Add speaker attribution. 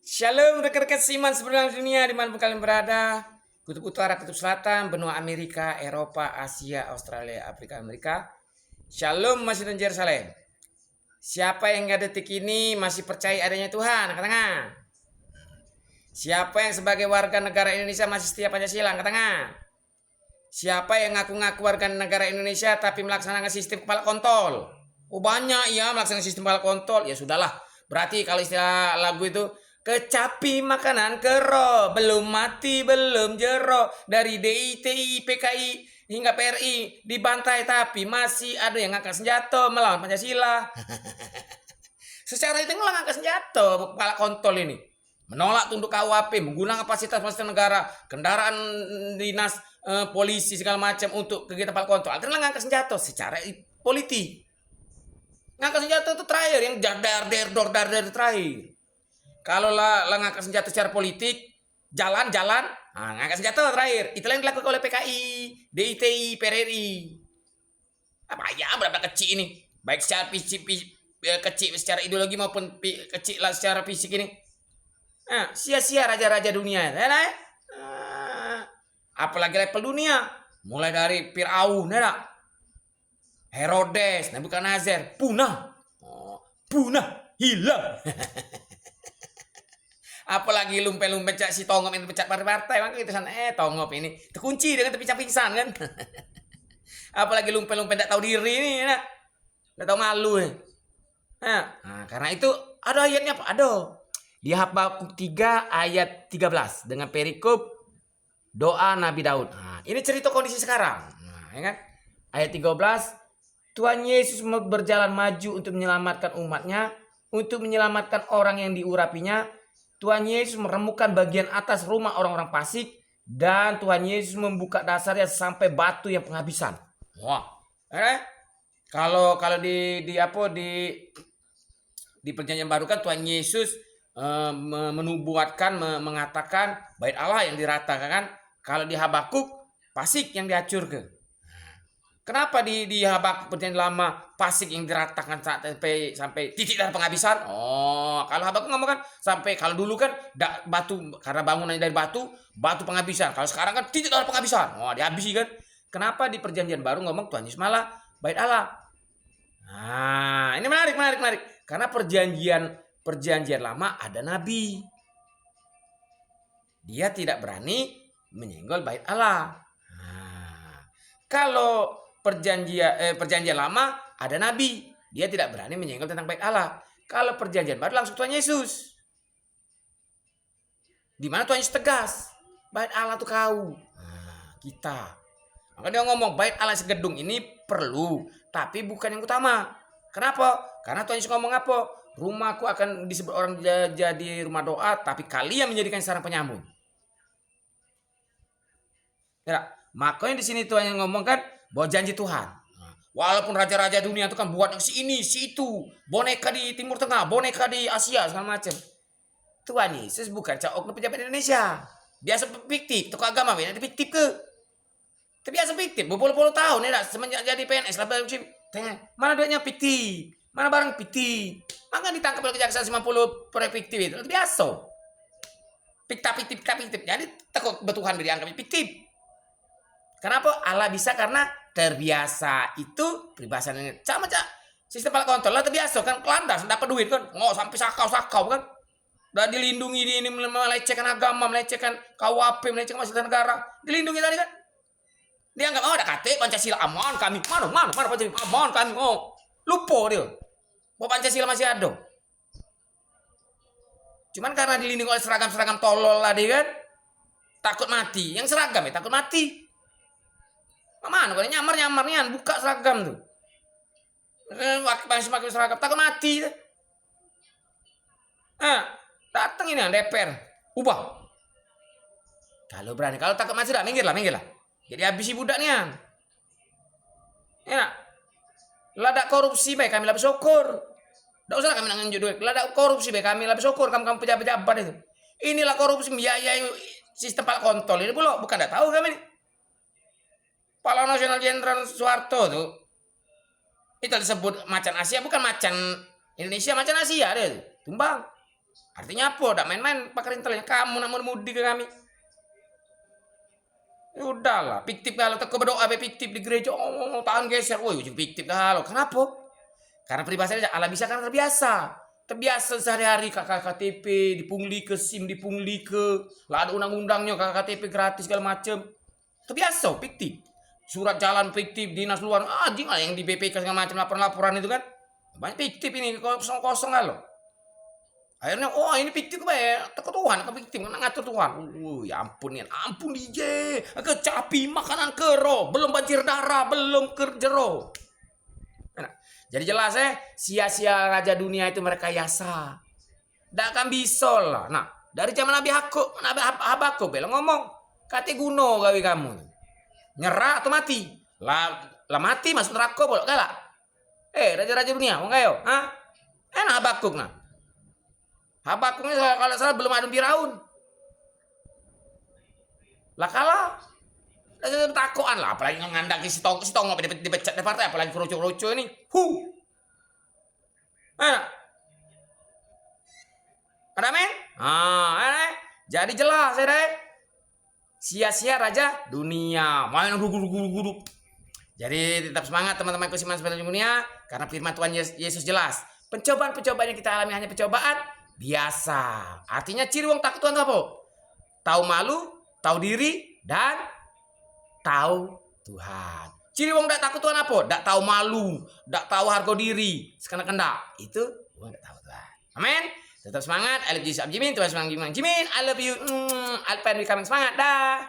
Speaker 1: Shalom rekan-rekan Siman seberang dunia dimanapun kalian berada. Kutub Utara, Kutub Selatan, benua Amerika, Eropa, Asia, Australia, Afrika, Amerika. Shalom masih dan Jerusalem. Siapa yang hingga detik ini masih percaya adanya Tuhan? Angkat tangan. Siapa yang sebagai warga negara Indonesia masih setia Pancasila? Angkat tangan. Siapa yang ngaku-ngaku warga negara Indonesia tapi melaksanakan sistem kepala kontol? Oh banyak ya melaksanakan sistem kepala kontol. Ya sudahlah. Berarti kalau istilah lagu itu kecapi makanan kero, belum mati belum jero, dari DITI, PKI hingga PRI dibantai tapi masih ada yang ngangkat senjata melawan Pancasila. Secara itu ngangkat senjata kepala kontol ini. Menolak tunduk KUHP, menggunakan fasilitas negara, kendaraan dinas, polisi segala macam untuk kegiatan kepala kontol. Artinya ngangkat senjata secara politik. Ngangkat senjata itu terakhir yang dar terakhir. Kalau lah ngangkat senjata secara politik, jalan-jalan, ngangkat senjata terakhir. Itulah yang dilakukan oleh PKI, DITI, PRRI. Apa ya berapa kecil ini? Baik secara fisik, kecil secara ideologi maupun kecil lah secara fisik ini. Sia-sia raja-raja dunia. Apalagi level dunia. Mulai dari Fir'aun, Herodes, Nebukadnezar, punah, hilang. Apalagi lumpe-lumpe cak si Tonggop ini pecat partai-partai, makanya itu sana Tonggop ini terkunci dengan terpisah pingsan kan. Apalagi lumpe-lumpe tidak tahu diri ini, tidak tahu malu nih. Karena itu ada ayatnya apa? Ada di Habakuk 3 ayat 13 dengan perikop doa Nabi Daud. Ini cerita kondisi sekarang. Ya kan? Ayat 13, Tuhan Yesus berjalan maju untuk menyelamatkan umatnya, untuk menyelamatkan orang yang diurapinya. Tuhan Yesus meremukkan bagian atas rumah orang-orang fasik, dan Tuhan Yesus membuka dasarnya sampai batu yang penghabisan. Wah, kalau di perjanjian baru kan Tuhan Yesus menubuatkan, mengatakan bait Allah yang diratakan. Kalau di Habakuk fasik yang dihancurkan. Kenapa di Habakuk perjanjian lama fasik yang diratakan sampai titik darah penghabisan? Oh, kalau Habakuk ngomong kan sampai, kalau dulu kan batu, karena bangunannya dari batu penghabisan. Kalau sekarang kan titik darah penghabisan. Oh, dihabisi kan. Kenapa di perjanjian baru ngomong Tuhan Yesus malah bait Allah? Ini menarik. Karena perjanjian lama ada nabi. Dia tidak berani menyenggol bait Allah. Kalau perjanjian lama ada nabi, dia tidak berani menyenggol tentang bait Allah. Kalau perjanjian baru langsung Tuhan Yesus. Di mana Tuhan Yesus tegas, bait Allah tuh kau, kita. Maka dia ngomong bait Allah segedung ini perlu, tapi bukan yang utama. Kenapa? Karena Tuhan Yesus ngomong apa? Rumahku akan disebut orang jadi rumah doa, tapi kalian menjadikan sarang penyamun. Ya, makanya di sini Tuhan yang ngomong kan bahwa janji Tuhan. Walaupun raja-raja dunia itu kan buat si ini, si itu, boneka di Timur Tengah, boneka di Asia segala macam. Tuhan Yesus bukan oknum pejabat Indonesia. Biasa fiktif, tokoh agama ini fiktif ke? Biasa fiktif, berpuluh-puluh tahun ya, semenjak jadi PNS lah. Mana duitnya fiktif, mana barang fiktif. Maka ditangkap oleh kejaksaan 50 proyek fiktif itu biasa. Fiktif. Jadi takut bertuhan dianggap fiktif. Kenapa? Allah bisa karena terbiasa. Itu peribahasannya sama sistem kepala kontol lah terbiasa kan, kelandas dapat duit kan, sampai sakau kan, udah dilindungi di ini, melecehkan agama, melecehkan KUHP, melecehkan fasilitas negara, dilindungi tadi kan. Dia nggak mau ada KT Pancasila aman kami, mana Pancasila aman kami, lupa dia bahwa Pancasila masih ada. Cuman karena dilindungi oleh seragam tolol lah dia kan, takut mati. Yang seragam ya takut mati. Mana kalau nyamar buka seragam tuh. Masih pakai seragam takut mati. Datang ini DPR, ubah. Kalau berani, kalau takut mati minggir lah. Jadi habisi budaknya. Ya. Lada korupsi baik kami lebih syukur. Tidak usah kami nangin duit. Lada korupsi baik kami lebih syukur, kamu pejabat-pejabat itu. Inilah korupsi biaya sistem kepala kontol ini bukan tidak tahu kami ini. Kepala Nasional Jenderal Soeharto tuh itu disebut macan Asia, bukan macan Indonesia, macan Asia deh, tumbang. Artinya apa? Dak main-main pakar intelnya. Kamu nak mudi ke kami. Ya udahlah, fiktif kalau teko berdoa be fiktif di gereja, tangan geser, woi ujung fiktif kalau. Kenapa? Karena peribahasanya Allah bisa karena terbiasa. Terbiasa sehari-hari kakak KTP, dipungli ke SIM, dipungli ke, lah ada undang-undangnya kakak KTP gratis segala macem. Terbiasa, fiktif. Surat jalan fiktif, dinas luar, anjing lah yang di BPK segala macam laporan-laporan itu kan. Banyak fiktif ini, kosong-kosong kalau. Akhirnya, oh ini fiktif ya, teko Tuhan, ke fiktif, ngatur Tuhan. Ya ampun ya, ampun DJ, kecapi makanan kero, belum banjir darah, belum kerjero. Nah, jadi jelas sia-sia raja dunia itu merekayasa. Tidak akan bisa lah. Nah, dari zaman Nabi Habakuk bilang ngomong, kate guno gawe kamu. Nyerah atau mati? Lah mati masuk neraka boleh galak. Raja-raja dunia, mau kayo? Hah? Enak Habakuk nah. Habakuk ini kalau salah belum ada Firaun. Lah kalah. Takoan lah, apalagi ngandak si tong dipecat di partai, apalagi kerucu-kerucu ini. Ada men? Jadi jelas ya deh. Sia-sia raja dunia, main guru. Jadi tetap semangat teman-teman Kusiman sebenarnya dunia, karena firman Tuhan Yesus jelas. Pencobaan-pencobaan yang kita alami hanya pencobaan biasa. Artinya ciri wong takut Tuhan apa? Tahu malu, tahu diri, dan tahu Tuhan. Ciri wong dak takut Tuhan apa? Dak tahu malu, dak tahu harga diri, sekena-kena. Itu wong dak tahu Tuhan. Amin. Tetap semangat. I love you, Jimin. Tuhan semangat Jimin. I love you. Alpen, we coming semangat. Dah.